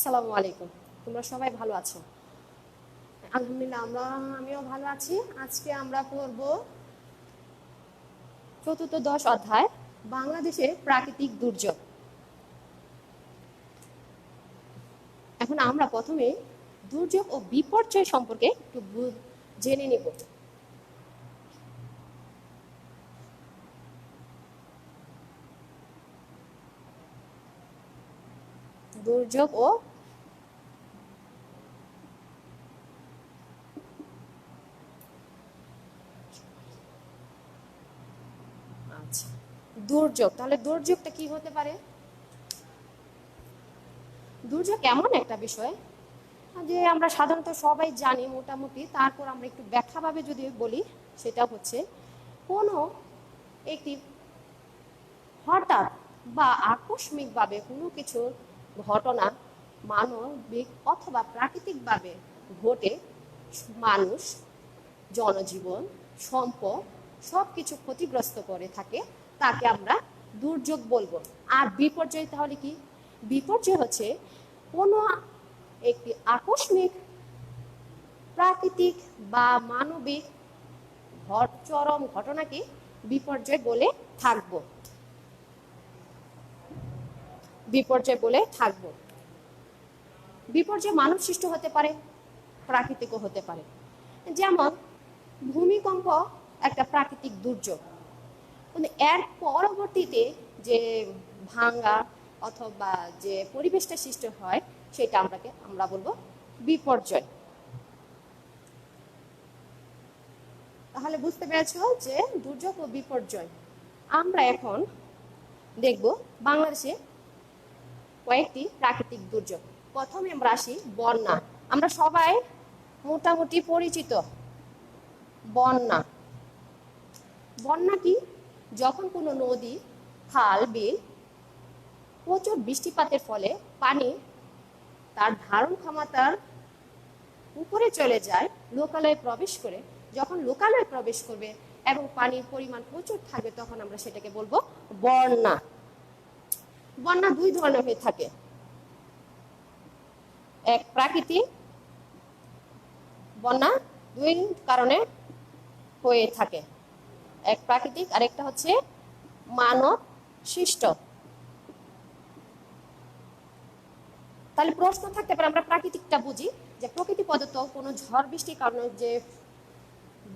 আসসালামু আলাইকুম। তোমরা সবাই ভালো আছো? আলহামদুলিল্লাহ, আমিও ভালো আছি। আজকে আমরা পড়ব চতুর্থ দশ অধ্যায়, বাংলাদেশের প্রাকৃতিক দুর্যোগ। এখন আমরা প্রথমে দুর্যোগ ও বিপর্যয় সম্পর্কে একটু জেনে নেব। দুর্যোগ ও আচ্ছা, দুর্যোগ, তাহলে দুর্যোগটা কি হতে পারে? দুর্যোগ এমন একটা বিষয় যে আমরা সাধারণত সবাই জানি মোটামুটি, তারপর আমরা একটু ব্যাখ্যাভাবে যদি বলি, সেটা হচ্ছে কোনো একটি হঠাৎ বা আকস্মিকভাবে কোনো কিছু ঘটনা মানবিক অথবা প্রাকৃতিকভাবে ঘটে মানুষ, জনজীবন, সম্পদ সব কিছু ক্ষতিগ্রস্ত করে থাকে, তাকে আমরা দুর্যোগ বলবো। আর বিপর্যয় তাহলে কি? বিপর্যয় হচ্ছে কোনো একটি আকস্মিক প্রাকৃতিক বা মানবিক চরম ঘটনাকে বিপর্যয় বলে থাকবো। বিপর্যয় মানব সৃষ্ট হতে পারে, প্রাকৃতিকও হতে পারে। যেমন ভূমিকম্প একটা প্রাকৃতিক দুর্যোগ, কিন্তু এর পরবর্তীতে যে ভাঙা অথবা যে পরিবেশটা সৃষ্টি হয় সেটা আমরা বলবো বিপর্যয়। তাহলে বুঝতে পেরেছ যে দুর্যোগ ও বিপর্যয়। আমরা এখন দেখব বাংলাদেশে কয়েকটি প্রাকৃতিক দুর্যোগ। প্রথমে আমরা আসি বন্যা। আমরা সবাই মোটামুটি পরিচিত বন্যা। বন্যা কি? যখন কোনো নদী, খাল, বিল প্রচুর বৃষ্টিপাতের ফলে পানি তার ধারণ ক্ষমতার উপরে চলে যায়, লোকালয়ে প্রবেশ করে। যখন লোকালয়ে প্রবেশ করবে এবং পানির পরিমাণ প্রচুর থাকবে, তখন আমরা সেটাকে বলবো বন্যা। বন্যা দুই ধরনের হয়ে থাকে, এক প্রাকৃতিক বন্যা দুই কারণে হয়ে থাকে, এক প্রাকৃতিক আর একটা হচ্ছে মানব সৃষ্ট। তাহলে প্রশ্ন থাকতে পারে, আমরা প্রাকৃতিকটা বুঝি যে প্রকৃতি প্রদত্ত কোনো ঝড় বৃষ্টির কারণে যে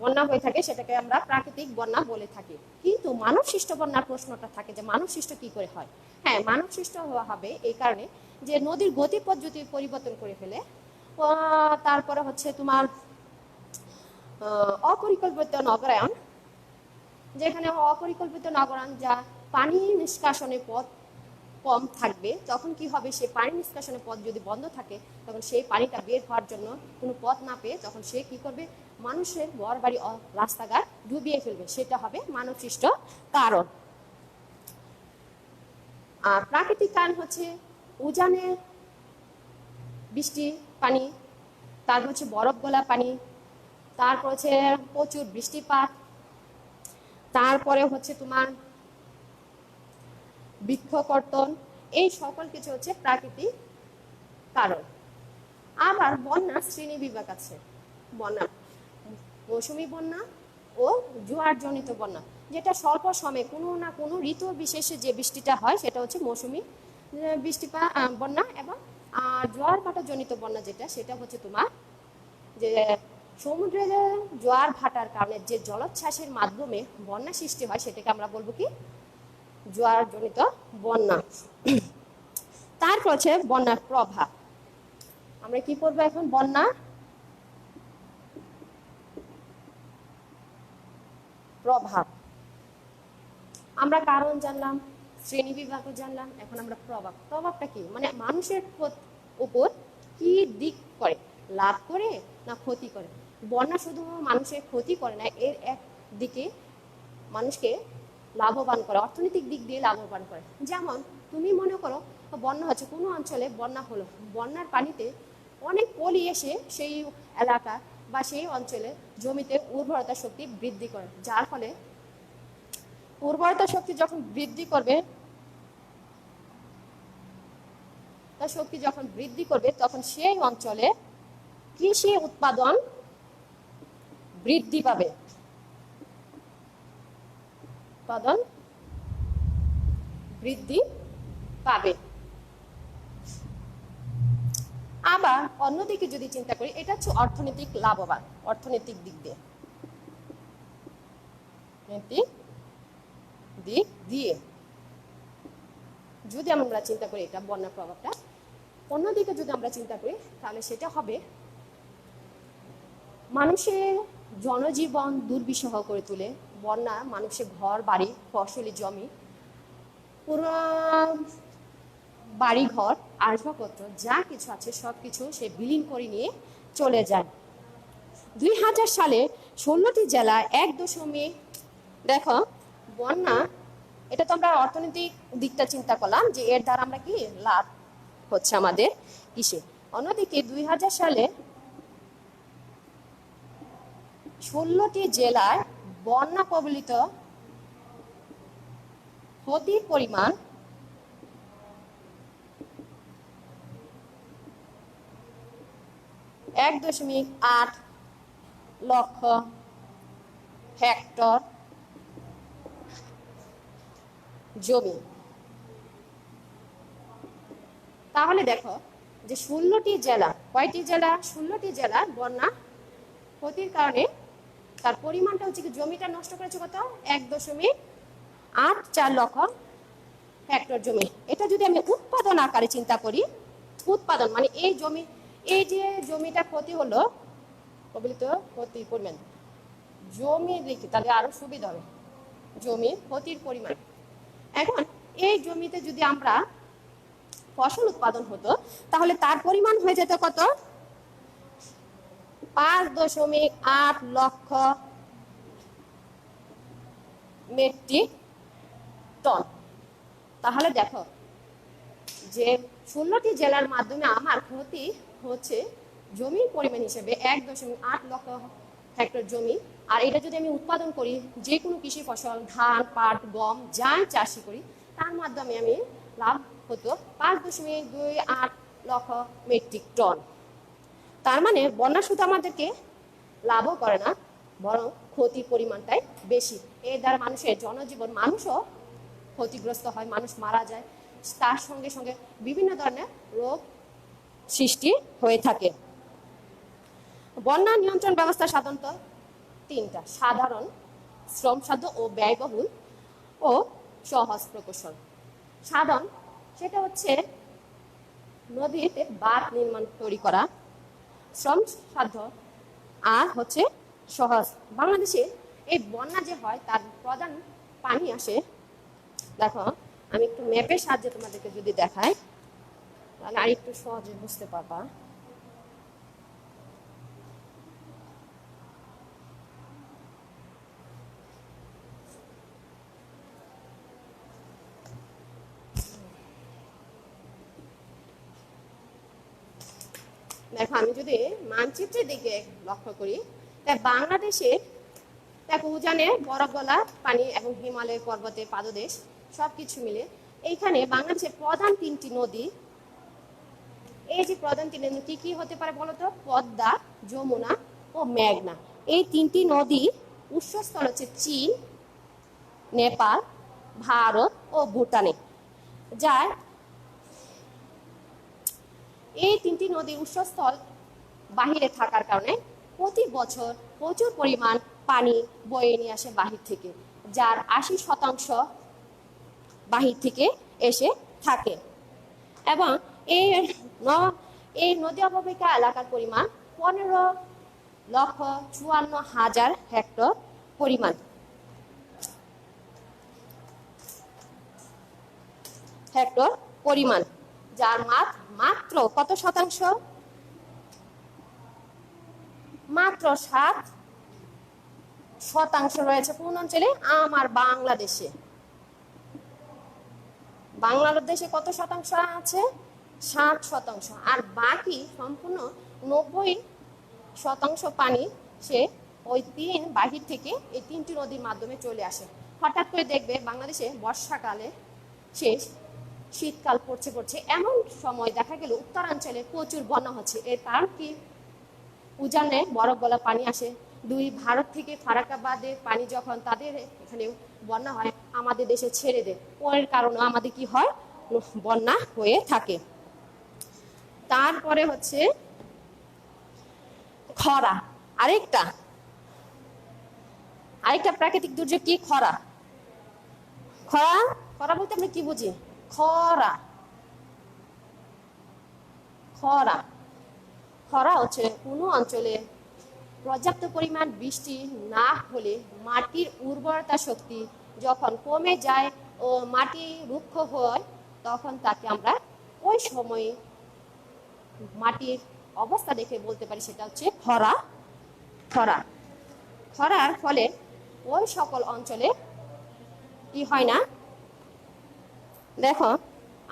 বন্যা হয়ে থাকে সেটাকে আমরা প্রাকৃতিক বন্যা বলে থাকি। কিন্তু মানব সৃষ্ট বন্যার প্রশ্নটা থাকে যে মানব সৃষ্ট কি করে হয়? হ্যাঁ, মানব সৃষ্ট হবে এই কারণে যে নদীর গতিপথ যদি পরিবর্তন করে ফেলে, তারপরে হচ্ছে তোমার অপরিকল্পিত নগরায়ন, যেখানে অপরিকল্পিত নগরায়ন যা পানি নিষ্কাশনের পথ কম থাকবে, তখন কি হবে? সে পানি নিষ্কাশনের পথ যদি বন্ধ থাকে, তখন সেই পানিটা বের হওয়ার জন্য কোনো পথ না পেয়ে তখন সে কি করবে? মানুষের ঘর বাড়ি রাস্তাঘাট ডুবিয়ে ফেলবে। সেটা হবে মানব সৃষ্ট কারণ। আর প্রাকৃতিক কারণ হচ্ছে উজানের বৃষ্টি পানি, তারপর হচ্ছে বরফ গলা পানি, তারপর হচ্ছে প্রচুর বৃষ্টিপাত, তারপরে হচ্ছে তোমার বৃক্ষকর্তন। এই সকল কিছু হচ্ছে প্রাকৃতিক কারণ। আবার বন্যার শ্রেণী বিভাগ আছে। বন্যা মৌসুমী বন্যা ও জোয়ার জনিত বন্যা, যেটা স্বল্প সময়ে কোনো না কোনো ঋতু বিশেষে যে বৃষ্টিটা হয় সেটা হচ্ছে মৌসুমী বন্যা। এবং জোয়ার ভাটা জনিত বন্যা যেটা, সেটা হচ্ছে তোমার যে সমুদ্রের জোয়ার ভাটার কারণে যে জলোচ্ছ্বাসের মাধ্যমে বন্যা সৃষ্টি হয়, সেটাকে আমরা বলবো কি? জোয়ার জনিত বন্যা। তারপর হচ্ছে বন্যার প্রভাব। আমরা কি করবো এখন? বন্যা প্রভাব। আমরা কারণ জানলাম, শ্রেণী বিভাগও জানলাম, এখন আমরা প্রভাবটা কি, মানে মানুষের উপর কি দিক করে, লাভ করে না ক্ষতি করে? বন্যা শুধু মানুষের ক্ষতি করে না, এর এক দিকে মানুষকে লাভবান করে, অর্থনৈতিক দিক দিয়ে লাভবান করে। যেমন তুমি মনে করো বন্যা হচ্ছে, কোনো অঞ্চলে বন্যা হলো, বন্যার পানিতে অনেক পলি এসে সেই এলাকা বা সেই অঞ্চলে জমিতে উর্বরতা শক্তি বৃদ্ধি করে, যার ফলে উর্বরতা শক্তি যখন বৃদ্ধি করবে শক্তি যখন বৃদ্ধি করবে তখন সেই অঞ্চলে কৃষি উৎপাদন বৃদ্ধি পাবে, উৎপাদন বৃদ্ধি পাবে। আবার অন্যদিকে যদি চিন্তা করি, এটা হচ্ছে অর্থনৈতিক লাভবান, অর্থনৈতিক দিক দিয়ে, দিক দিয়ে যদি আমরা চিন্তা করি এটা বন্যার প্রভাবটা, অন্যদিকে যদি আমরা চিন্তা করি তাহলে সেটা হবে মানুষের জনজীবন দুর্বিষহ করে তোলে। বন্যা মানুষের ঘর বাড়ি, ফসলি জমি, পুরো বাড়ি ঘর, আসবাবপত্র যা কিছু আছে সবকিছু সে বিলীন করে নিয়ে চলে যায়। 2000 সালে 16টি জেলা 1 দেখো বন্যা, এটা তো আমরা অর্থনৈতিক দিকটা চিন্তা করলাম যে এর দ্বারা আমরা কি লাভ হচ্ছে আমাদের কিসে। অন্যদিকে 2000 সালে 16টি জেলায় বন্যা কবলিত ক্ষতির পরিমাণ 1.8 লক্ষ হেক্টর জমি। তাহলে দেখো যে 16টি জেলা, কয়টি জেলা? 16টি জেলা বন্যা ক্ষতির কারণে তার পরিমাণটা হচ্ছে কি, জমিটা নষ্ট করেছে কত? 1.84 লক্ষ হেক্টর জমি। এটা যদি আমি উৎপাদন আকারে চিন্তা করি, উৎপাদন মানে এই জমি, এই যে জমিটা ক্ষতি হলো, কবলিত ক্ষতির পরিমাণ জমি লিখি তাহলে আরো সুবিধা হবে, জমির ক্ষতির পরিমাণ। এখন এই জমিতে যদি আমরা ফসল উৎপাদন হতো তাহলে তার পরিমাণ হয়ে যেত কত? 5.8 লক্ষ মেট্রিক টন। তাহলে দেখো যে 16টি জেলার মাধ্যমে আমার ক্ষতি হচ্ছে জমির পরিমাণ হিসেবে 1.8 লক্ষ হেক্টর জমি। আর এটা যদি আমি উৎপাদন করি, যে কোনো কৃষি ফসল, ধান, পাট, গম যা চাষি করি, তার মাধ্যমে আমি লাভ হতো 5.28 লক্ষ মেট্রিক টন। তার মানে বন্যা শুধু আমাদেরকে লাভও করে না, বরং ক্ষতির পরিমাণটাই বেশি। এর দ্বারা মানুষের জনজীবন, মানুষও ক্ষতিগ্রস্ত হয়, মানুষ মারা যায়, তার সঙ্গে সঙ্গে বিভিন্ন ধরনের রোগ সৃষ্টি হয়ে থাকে। বন্যা নিয়ন্ত্রণ ব্যবস্থা সাধারণত 3টা: সাধারণ, শ্রমসাধ্য ও ব্যয়বহুল ও সহজ প্রকৌশল। সাধারণ সেটা হচ্ছে নদীতে বাঁধ নির্মাণ তৈরি করা, শ্রমসাধ্য আর হচ্ছে সহজ। বাংলাদেশে এই বন্যা যে হয় তার প্রধান পানি আসে, দেখো আমি একটু ম্যাপের সাহায্যে তোমাদেরকে যদি দেখাই তাহলে আর একটু সহজে বুঝতে পারবা। দেখো আমি যদি মানচিত্রের দিকে লক্ষ্য করি, তাই বাংলাদেশে দেখো উজানে বরফ গলা পানি এবং হিমালয় পর্বতে পাদদেশ সবকিছু মিলে এইখানে বাংলাদেশের প্রধান 3টি নদী, এই যে প্রধান 3টি নদী কি হতে পারে বলতো? পদ্মা, যমুনা ও মেঘনা। এই 3টি নদী উৎসস্থল হচ্ছে চীন, নেপাল, ভারত ও ভুটানে। যার এই 3টি নদীর উৎসস্থল বাহিরে থাকার কারণে প্রতি বছর প্রচুর পরিমাণ পানি বয়ে নিয়ে আসে বাহির থেকে, যার 80% বাহির থেকে এসে থাকে। এবং এই নদী অববাহিকা এলাকার পরিমাণ 15,54,000 হেক্টর পরিমাণ। হেক্টর পরিমাণ, যার মাত্র কত শতাংশ? মাত্র 7% রয়েছে কোন অঞ্চলে? আমার বাংলাদেশে। বাংলাদেশে কত শতাংশ আছে? 7%। আর বাকি সম্পূর্ণ 90% পানি সে ওই বাহির থেকে এই 3টি নদীর মাধ্যমে চলে আসে। হঠাৎ করে দেখবে বাংলাদেশে বর্ষাকালে শেষ শীতকাল পড়ছে পড়ছে এমন সময় দেখা গেল উত্তরাঞ্চলে প্রচুর বন্যা হচ্ছে। এর কারণ কি? উজানে বরফ গলা পানি আসে। দুই, ভারত থেকে ফারাক্কাবাদে পানি যখন তাদের এখানে বন্যা হয় আমাদের দেশে ছেড়ে দেয়, ওর কারণে আমাদের কি হয়? বন্যা হয়ে থাকে। তারপরে হচ্ছে খরা। আরেকটা আরেকটা প্রাকৃতিক দুর্যোগ কি? খরা। খরা খরা বলতে আমরা কি বুঝি? খরা খরা খরা হচ্ছে কোনো অঞ্চলে পর্যাপ্ত পরিমাণ বৃষ্টি না হলে মাটির উর্বরতা শক্তি যখন কমে যায় ও মাটি রুক্ষ হয়, তখন তাকে আমরা ওই সময়ে মাটির অবস্থা দেখে বলতে পারি সেটা হচ্ছে খরা। খরা খরার ফলে ওই সকল অঞ্চলে কি হয় না? দেখো,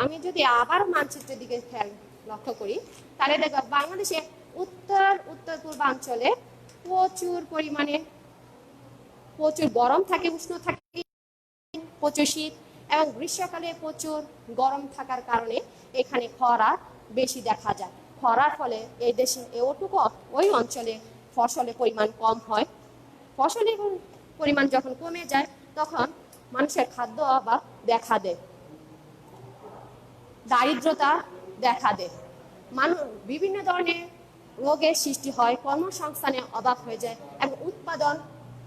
আমি যদি আবার মানচিত্রের দিকে খেয়াল লক্ষ্য করি তাহলে দেখো বাংলাদেশে উত্তর পূর্বাঞ্চলে প্রচুর পরিমাণে প্রচুর গরম থাকে, উষ্ণ থাকে, প্রচুর শীত, এবং গ্রীষ্মকালে প্রচুর গরম থাকার কারণে এখানে খরা বেশি দেখা যায়। খরার ফলে এই দেশে ওটুকু ওই অঞ্চলে ফসলের পরিমাণ কম হয়। ফসলের পরিমাণ যখন কমে যায় তখন মানুষের খাদ্য অভাব দেখা দেয়, দারিদ্রতা দেখা দেয়, মানুষ বিভিন্ন ধরনের রোগের সৃষ্টি হয়, কর্মসংস্থানের অভাব হয়ে যায় এবং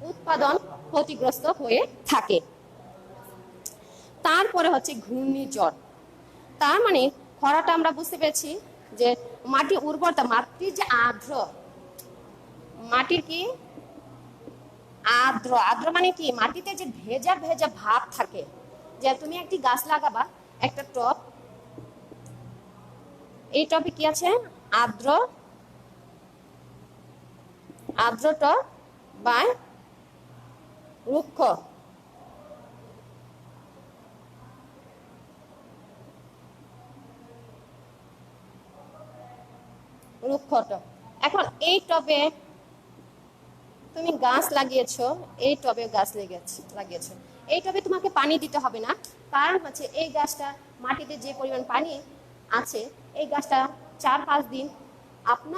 উৎপাদন ক্ষতিগ্রস্ত হয়ে থাকে। তারপরে হচ্ছে ঘূর্ণিঝড়। তার মানে খরাটা আমরা বুঝতে পেরেছি যে মাটির উর্বরতা, মাটির যে আর্দ্র, মাটির কি আর্দ্র, আর্দ্র মানে কি? মাটিতে যে ভেজা ভেজা ভাব থাকে। যে তুমি একটি গাছ লাগাবা, একটা টব, এই টবে কি আছে? আর্দ্র টব বা রুক্ষ। রুক্ষ টব। এখন এই টবে তুমি গাছ লাগিয়েছো, এই টবে গাছ লাগিয়েছো, এই টবে তোমাকে পানি দিতে হবে না। কারণ হচ্ছে এই গাছটা মাটিতে যে পরিমাণ পানি আছে, এই গাছটা 4-5 দিন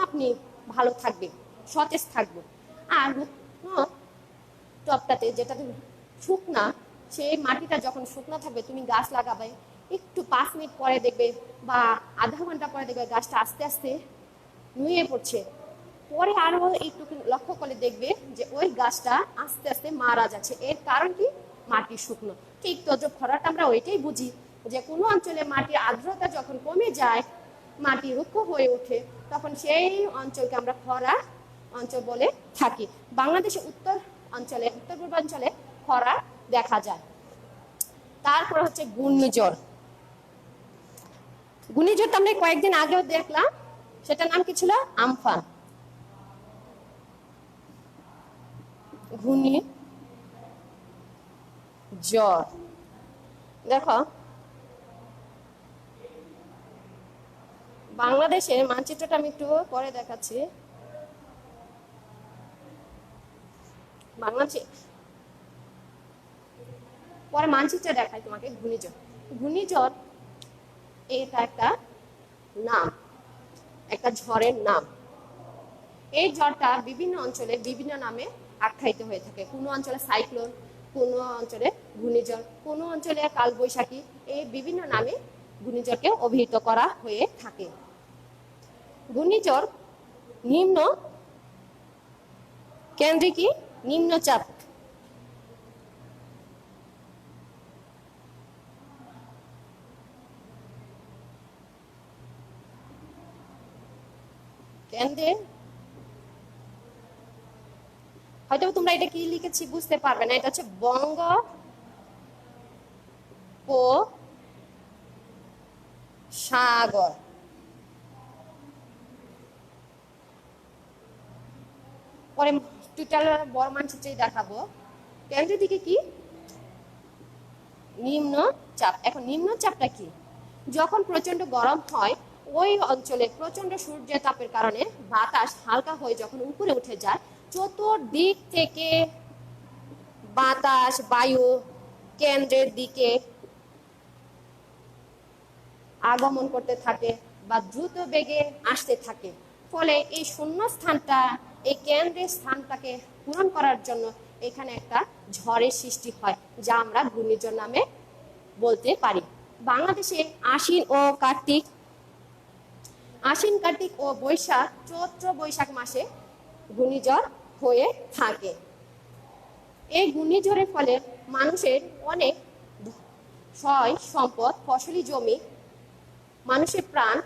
আপনি ভালো থাকবে, সতেজ থাকবে। আর টবটাতে যেটা তুমি শুকনা, সেই মাটিটা যখন শুকনা থাকবে তুমি গাছ লাগাবে, একটু 5 মিনিট পরে দেখবে বা আধা ঘন্টা পরে দেখবে গাছটা আস্তে আস্তে নুয়ে পড়ছে। পরে আরো একটু লক্ষ্য করে দেখবে যে ওই গাছটা আস্তে আস্তে মারা যাচ্ছে। এর কারণ কি? মাটি শুকনো। ঠিক তো খরাটা আমরা ওইটাই বুঝি যে কোনো অঞ্চলে মাটির আর্দ্রতা যখন কমে যায়, মাটি রুক্ষ হয়ে ওঠে, তখন সেই অঞ্চলকে আমরা খরা অঞ্চল বলে থাকি। বাংলাদেশের উত্তর পূর্বাঞ্চলে খরা দেখা যায়। তারপর হচ্ছে ঘূর্ণিঝড়। ঘূর্ণিঝড় তো আমরা কয়েকদিন আগেও দেখলাম, সেটার নাম কি ছিল? আমফান। ঘূর্ণিঝড় দেখো বাংলাদেশের মানচিত্রটা আমি একটু পরে দেখাচ্ছি। বাংলাদেশে পরে মানচিত্রে দেখাই তোমাকে। ঘূর্ণিঝড় এটা একটা নাম, একটা ঝড়ের নাম। এই ঝড়টা বিভিন্ন অঞ্চলে বিভিন্ন নামে আখ্যায়িত হয়ে থাকে। কোনো অঞ্চলে সাইক্লোন, কোনো অঞ্চলে ঘূর্ণিঝড়, কোনো অঞ্চলে কালবৈশাখী, এই বিভিন্ন নামে ঘূর্ণিঝড়কে অভিহিত করা হয়ে থাকে। ঘূর্ণিঝড় নিম্ন কেন্দ্রে কি? নিম্নচাপ। কেন্দ্রে হয়তো তোমরা এটা কি লিখেছি বুঝতে পারবে না, এটা হচ্ছে বঙ্গোপসাগর। পরে টোটাল বড় মানচিত্রে দেখাবো। কেন্দ্রের দিকে কি? নিম্নচাপ। এখন নিম্নচাপটা কি? যখন প্রচন্ড গরম হয়, ওই অঞ্চলে প্রচন্ড সূর্যের তাপের কারণে বাতাস হালকা হয়ে যখন উপরে উঠে যায়, চতুর্দিক থেকে বাতাস বায়ু কেন্দ্রের দিকে আগমন করতে থাকে বা দ্রুত বেগে আসতে থাকে। ফলে এই শূন্য স্থানটা, এই কেন্দ্রের স্থানটাকে পূরণ করার জন্য এখানে একটা ঝড়ের সৃষ্টি হয়, যা আমরা ঘূর্ণিঝড় নামে বলতে পারি। বাংলাদেশে আশ্বিন কার্তিক ও বৈশাখ, চৈত্র বৈশাখ মাসে ঘূর্ণিঝড় হয়ে থাকে। এই ঘূর্ণিঝড়ের ফলে মানুষের অনেক সয় সম্পদ, ফসলি জমি, মানুষের প্রাণ,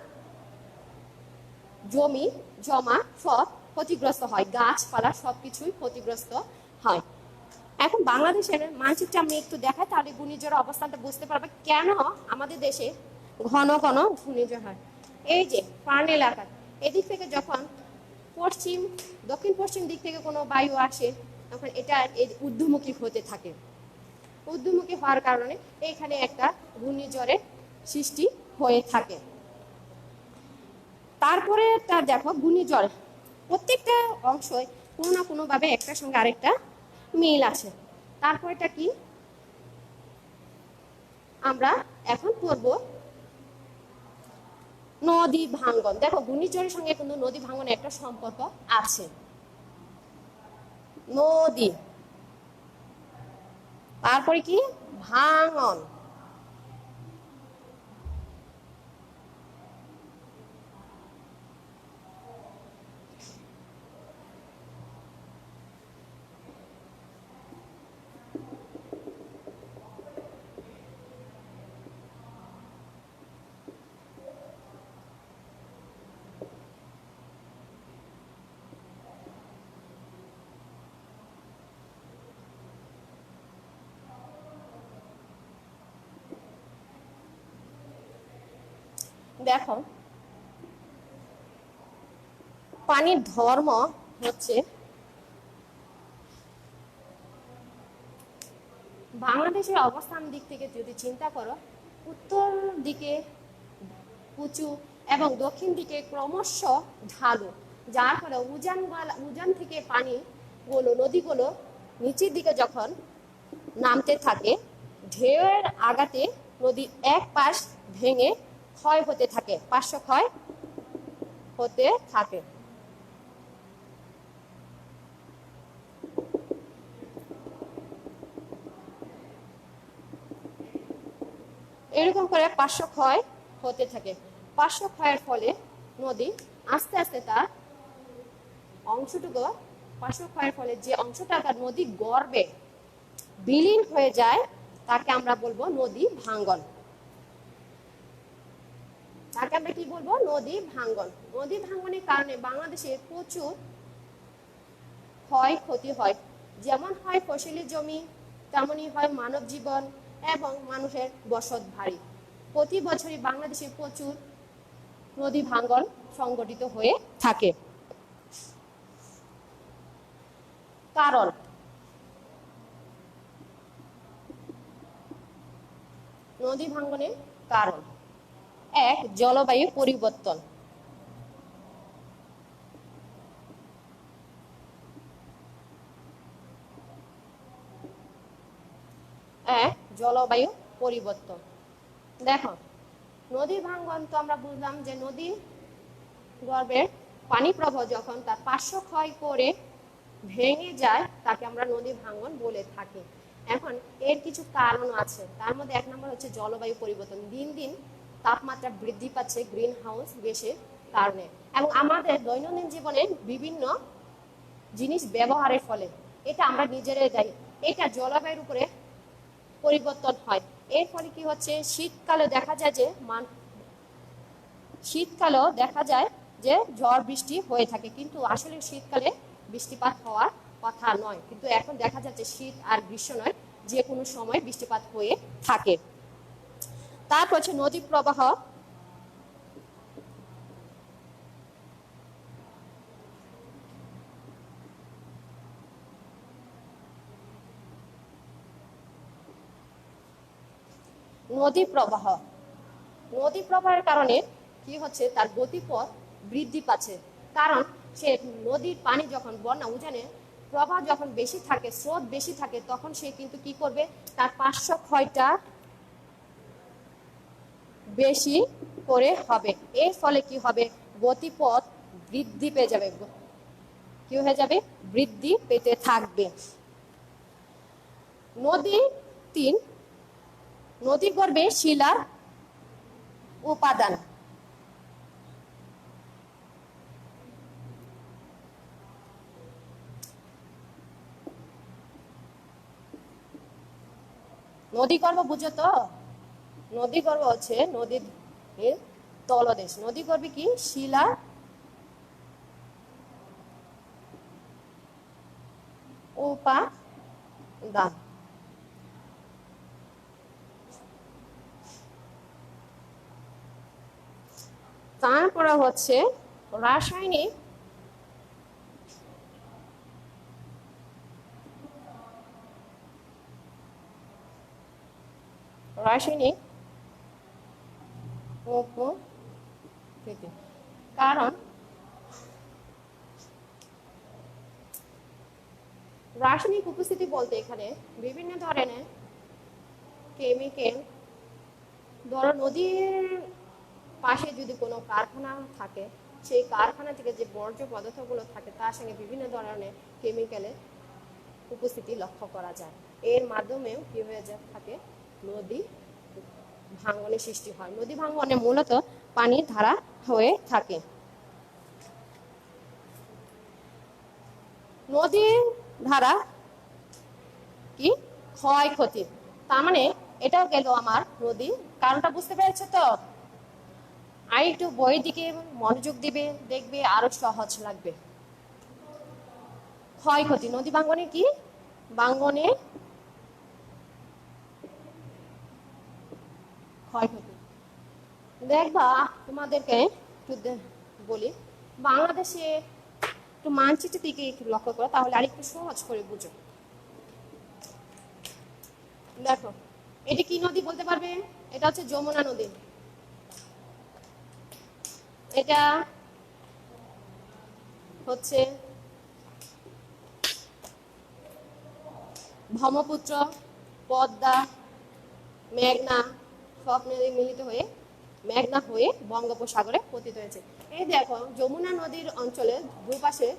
জমি জমা সব ক্ষতিগ্রস্ত হয়, গাছপালা সবকিছুই ক্ষতিগ্রস্ত হয়। এখন বাংলাদেশের মানচিত্রে আমি একটু দেখাই, তাহলে ঘূর্ণিঝড়ের অবস্থানটা বুঝতে পারবে কেন আমাদের দেশে ঘন ঘন ঘূর্ণিঝড় হয়। এই যে ফার্ন এলাকা, এদিক থেকে যখন দক্ষিণ পশ্চিম দিক থেকে কোনো বায়ু আসে, তখন এটা ঊর্ধ্বমুখী হতে থাকে। ঊর্ধ্বমুখী হওয়ার কারণে এখানে একটা ঘূর্ণিঝড়ের সৃষ্টি হয়ে থাকে। তারপরে তার দেখো ঘূর্ণিঝড় প্রত্যেকটা অংশই কোনো না কোনো ভাবে একটার সঙ্গে আরেকটা মিল আছে। তারপরেটা কি আমরা এখন পড়ব, নদী ভাঙ্গন। দেখো ঘূর্ণিঝড়ের সঙ্গে কিন্তু নদী ভাঙ্গনের একটা সম্পর্ক আছে। নদী, তারপরে কি ভাঙ্গন। দেখো পানির ধর্ম হচ্ছে, বাংলাদেশের অবস্থান দিক থেকে যদি চিন্তা করো, উত্তর দিকে উঁচু এবং দক্ষিণ দিকে ক্রমশ ঢালু, যার ফলে উজান থেকে নদীগুলো নিচের দিকে যখন নামতে থাকে, ঢেউয়ের আঘাতে নদীর এক পাশ ভেঙে ক্ষয় হতে থাকে, পার্শ্ব ক্ষয় হতে থাকে। এরকম করে পার্শ্ব ক্ষয় হতে থাকে। পার্শ্ব ক্ষয়ের ফলে নদী আস্তে আস্তে তার অংশটুকু, পার্শ্ব ক্ষয়ের ফলে যে অংশটা তার নদী গর্ভে বিলীন হয়ে যায়, তাকে আমরা বলবো নদী ভাঙ্গন। তাকে আমরা কি বলবো? নদী ভাঙ্গন। নদী ভাঙ্গনের কারণে বাংলাদেশে প্রচুর ক্ষয়ক্ষতি হয়। যেমন হয় ফসলি জমি, তেমনই হয় মানব জীবন এবং মানুষের বসত বাড়ি। প্রতি বছরই বাংলাদেশে প্রচুর নদী ভাঙ্গন সংঘটিত হয়ে থাকে। কারণ নদী ভাঙ্গনের কারণ এক, জলবায়ু পরিবর্তন। জলবায়ু পরিবর্তন। দেখো নদী ভাঙ্গন তো আমরা বুঝলাম যে নদী গর্ভের পানি প্রবাহ যখন তার পার্শ্ব ক্ষয় করে ভেঙে যায়, তাকে আমরা নদী ভাঙ্গন বলে থাকি। এখন এর কিছু কারণ আছে, তার মধ্যে এক নম্বর হচ্ছে জলবায়ু পরিবর্তন। দিন দিন তাপমাত্রা বৃদ্ধি পাচ্ছে গ্রিন হাউস গ্যাসের কারণে, এবং আমাদের দৈনন্দিন জীবনে বিভিন্ন জিনিস ব্যবহারের ফলে এটা আমরা নিজেরাই দায়ী। এটা জলবায়ুর উপরে পরিবর্তন হয়। এর ফলে কি হচ্ছে, শীতকালে দেখা যায় যে ঝড় বৃষ্টি হয়ে থাকে, কিন্তু আসলে শীতকালে বৃষ্টিপাত হওয়ার কথা নয়, কিন্তু এখন দেখা যাচ্ছে শীত আর গ্রীষ্ম নয়, যে কোনো সময় বৃষ্টিপাত হয়ে থাকে। তারপর হচ্ছে নদী প্রবাহ। নদী প্রবাহের কারণে কি হচ্ছে, তার গতিপথ বৃদ্ধি পাচ্ছে। কারণ সে নদীর পানি যখন বন্যা উজানে প্রবাহ যখন বেশি থাকে, স্রোত বেশি থাকে, তখন সে কিন্তু কি করবে, তার পার্শ্ব ক্ষয়টা বেশি করে হবে। এর ফলে কি হবে, গতিপথ বৃদ্ধি পেয়ে যাবে, কি হয়ে যাবে, বৃদ্ধি পেতে থাকবে। নদী 3, নদী গর্ভে শিলার উপাদান। নদী গর্ভ বুঝো তো, নদী গর্ভ হচ্ছে নদীর তলদেশ। নদী গর্ভে কি শিলা উপাদান। তারপরে হচ্ছে রাসায়নিক রাসায়নিক উপস্থিতি। কারণ রাসায়নিক উপস্থিতি বলতে এখানে বিভিন্ন ধরনের কেমিক্যাল, ধরো নদীর পাশে যদি কোনো কারখানা থাকে, সেই কারখানা থেকে যে বর্জ্য পদার্থগুলো থাকে তার সঙ্গে বিভিন্ন ধরনের কেমিক্যালের উপস্থিতি লক্ষ্য করা যায়। এর মাধ্যমেও কি হয়ে থাকে, নদী ভাঙ্গনের সৃষ্টি হয়। নদী ভাঙ্গনে মূলত পানির ধারা হয়ে থাকে। নদীর ধারা কি ক্ষয়ক্ষতি, তার মানে এটাও গেল আমার নদী। কারণটা বুঝতে পেরেছো তো? আর একটু বইয়ের দিকে মনোযোগ দিবে, দেখবে আরো সহজ লাগবে। ক্ষয়ক্ষতি, নদী ভাঙ্গনে কি, ভাঙ্গনে ক্ষয়ক্ষতি। দেখবা তোমাদেরকে একটু বলি, বাংলাদেশে একটু মানচিত্রের দিকে একটু লক্ষ্য করো, তাহলে আরেকটু সহজ করে বুঝো। দেখো এটি কি নদী বলতে পারবে? এটা হচ্ছে যমুনা নদী। এটা হচ্ছে ব্রহ্মপুত্র, পদ্মা, মেঘনা, সব নদী মিলিত হয়ে মেঘনা হয়ে বঙ্গোপসাগরে পতিত হয়েছে। এই দেখো যমুনা নদীর অঞ্চলের দুপাশে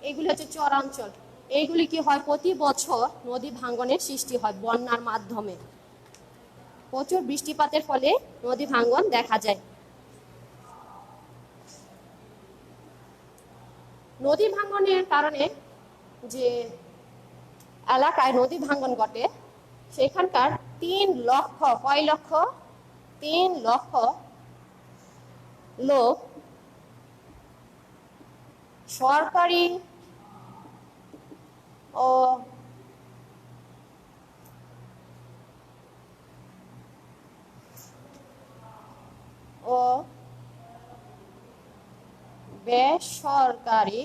এগুলি হচ্ছে চরাঞ্চল। এইগুলি কি হয়, প্রতি বছর নদী ভাঙ্গনের সৃষ্টি হয় বন্যার মাধ্যমে। প্রচুর বৃষ্টিপাতের ফলে নদী ভাঙ্গন দেখা যায়। নদী ভাঙ্গনের কারণে যে এলাকায় নদী ভাঙ্গন ঘটে সেখানকার 3 লক্ষ, কয় লক্ষ, 3 লক্ষ লোক সরকারি ও বেসরকারি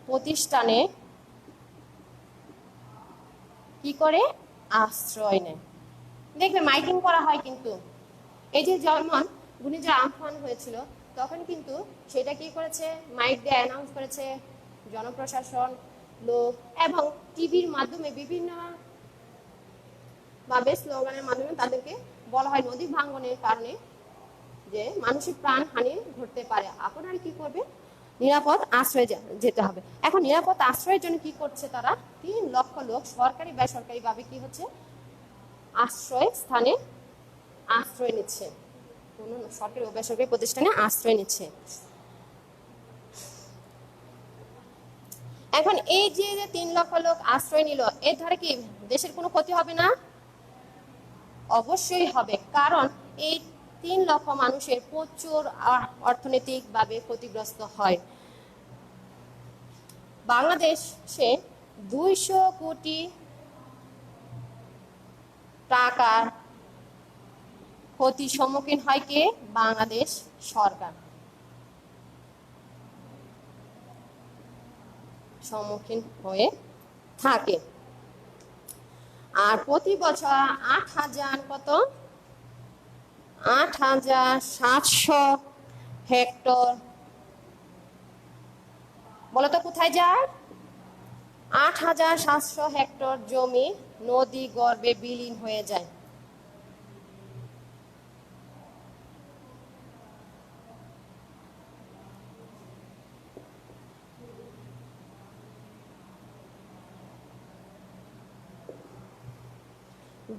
প্রতিষ্ঠানে কি করে, আশ্রয় নেয়। দেখবে মাইকিং করা হয়, কিন্তু এই যে যেমন ঘূর্ণিঝড় আমফান হয়েছিল তখন কিন্তু সেটা কি করেছে, মাইক দিয়ে অ্যানাউন্স করেছে জনপ্রশাসন লোক, এবং টিভির মাধ্যমে বিভিন্ন ভাবে স্লোগানের মাধ্যমে তাদেরকে বলা হয় নদী ভাঙ্গনের কারণে যে মানুষের প্রাণহানি ঘটতে পারে, আপনারা কি করবে, নিরাপদ আশ্রয়ে যেতে হবে। এখন নিরাপদ আশ্রয়ের জন্য কি করছে তারা, 3 লক্ষ লোক সরকারি বেসরকারি ভাবে কি হচ্ছে, আশ্রয় স্থানে আশ্রয় নিচ্ছে, কোন সরকারি ও বেসরকারি প্রতিষ্ঠানে আশ্রয় নিচ্ছে। এখন এই যে 3 লক্ষ লোক আশ্রয় নিল, এর ধারে কি দেশের কোনো ক্ষতি হবে না? অবশ্যই হবে, কারণ এই 3 লক্ষ মানুষের প্রচুর অর্থনৈতিকভাবে ক্ষতিগ্রস্ত হয়। বাংলাদেশে 200 কোটি টাকার ক্ষতির সম্মুখীন হয় কে, বাংলাদেশ সরকার সম্মুখীন হয়ে থাকে। আর প্রতি বছর 8,000 কত, 8,700 হেক্টর, বলো তো কোথায় যায়, 8,700 হেক্টর জমি নদী গর্ভে বিলীন হয়ে যায়।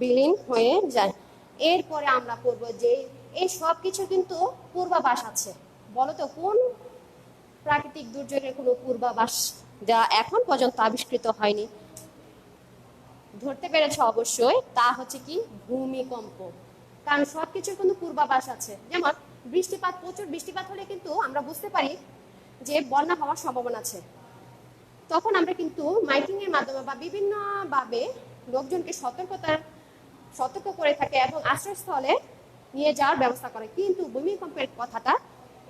বিলীন হয়ে যায়। এরপরে আমরা পড়বো যে এই সব কিছু কিন্তু পূর্বাভাস আছে। বলো তো কোন প্রাকৃতিক দুর্যোগের কোনো পূর্বাভাস যা এখন পর্যন্ত আবিষ্কৃত হয়নি? ধরতে পেরেছ অবশ্যই, তা হচ্ছে কি ভূমিকম্প। কারণ সবকিছুর কিন্তু পূর্বাভাস আছে। যেমন বৃষ্টিপাত, প্রচুর বৃষ্টিপাত হলে কিন্তু আমরা বুঝতে পারি যে বন্যা হওয়ার সম্ভাবনা আছে। তখন আমরা কিন্তু মাইকিং এর মাধ্যমে বা বিভিন্ন ভাবে লোকজনকে সতর্ক করে থাকে এবং আশ্রয়স্থলে নিয়ে যাওয়ার ব্যবস্থা করে। কিন্তু ভূমিকম্পের কথাটা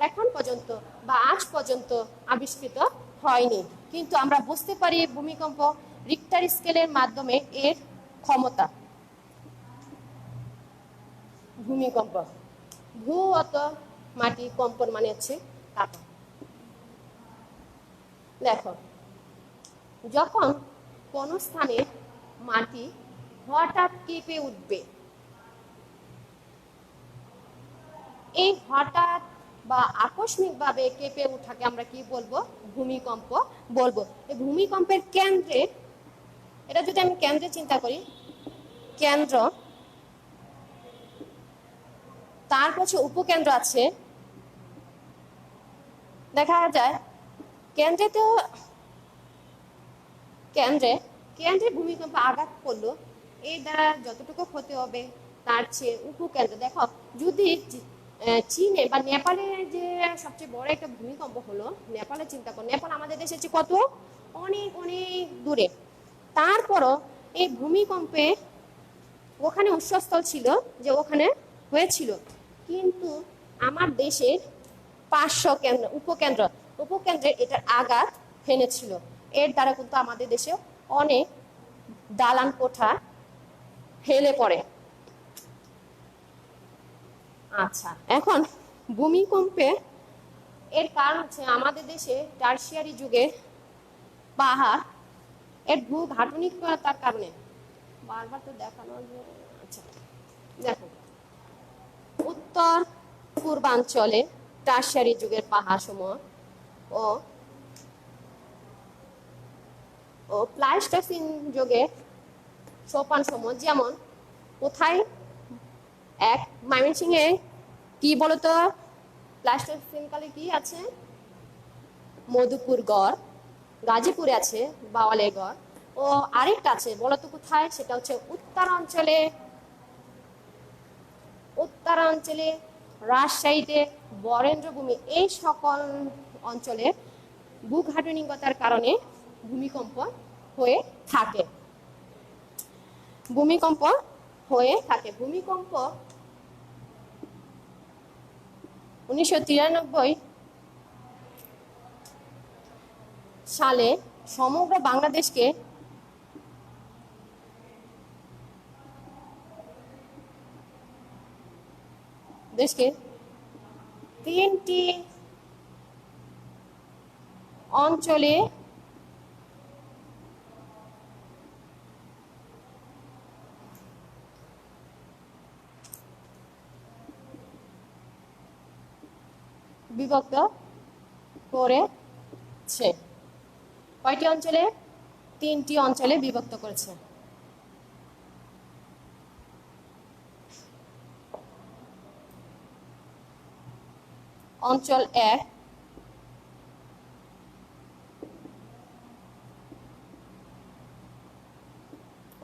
এখন পর্যন্ত বা আজ পর্যন্ত আবিষ্কৃত হয়নি। কিন্তু আমরা বুঝতে পারি ভূমিকম্প রিক্টার স্কেলের মাধ্যমে এর ক্ষমতা। ভূমিকম্প, ভূ অত মাটি, কম্পন মানে হচ্ছে কাঁপা। দেখো, যখন কোন স্থানে মাটি হঠাৎ কেঁপে উঠবে, এই হঠাৎ বা আকস্মিকভাবে কেঁপে ওঠাকে আমরা কি বলবো? ভূমিকম্প বলবো। এই ভূমিকম্পের কেন্দ্রে, এটা যদি আমি কেন্দ্রে চিন্তা করি, কেন্দ্র, তার কাছে উপকেন্দ্র আছে। দেখা যায় কেন্দ্রে তো কেন্দ্রে কেন্দ্রে ভূমিকম্প আঘাত করলো, এই দ্বারা যতটুকু ক্ষতি হবে তার চেয়ে উপকেন্দ্র। দেখো, যদি চীনে বা নেপালে যে সবচেয়ে বড় একটা ভূমিকম্প হলো, নেপালে চিন্তা করো, নেপাল আমাদের দেশের চেয়ে কত অনেক অনেক দূরে। তারপরও এই ভূমিকম্পে ওখানে উৎসস্থল ছিল যে ওখানে হয়েছিল, কিন্তু আমার দেশের উপকেন্দ্রে এটার আঘাত হেনেছিল। এর দ্বারা কিন্তু আমাদের দেশে অনেক দালান কোঠা হেলে পড়ে। আচ্ছা, এখন ভূমিকম্পে এর কারণ হচ্ছে আমাদের দেশে টারশিয়ারি যুগে পাহাড় এর ভূঘাটনিকতার কারণে। বারবার তো দেখানো, আচ্ছা দেখো, উত্তর পূর্বাঞ্চলে টারশিয়ারি যুগের পাহাড় সমূহ ও প্লাইস্টোসিন যুগের সোপান সমূহ, যেমন কোথায় এক ময়মনসিংহে কি বলতো প্লাইস্টোসিন কালে কি আছে? মধুপুর গড়, গাজীপুরে আছে বাওয়ালের গড়, ও আরেকটা আছে বলতো কোথায়? সেটা হচ্ছে উত্তরাঞ্চলে রাজশাহীতে বরেন্দ্রভূমি। এই সকল অঞ্চলে ভূঘাটনিকতার কারণে ভূমিকম্প হয়ে থাকে। ভূমিকম্প 1993 সালে সমগ্র বাংলাদেশকে তিনটি অঞ্চলে বিভক্ত করেছে। কয়টি অঞ্চলে? 3টি অঞ্চলে বিভক্ত করেছে। অঞ্চল 1,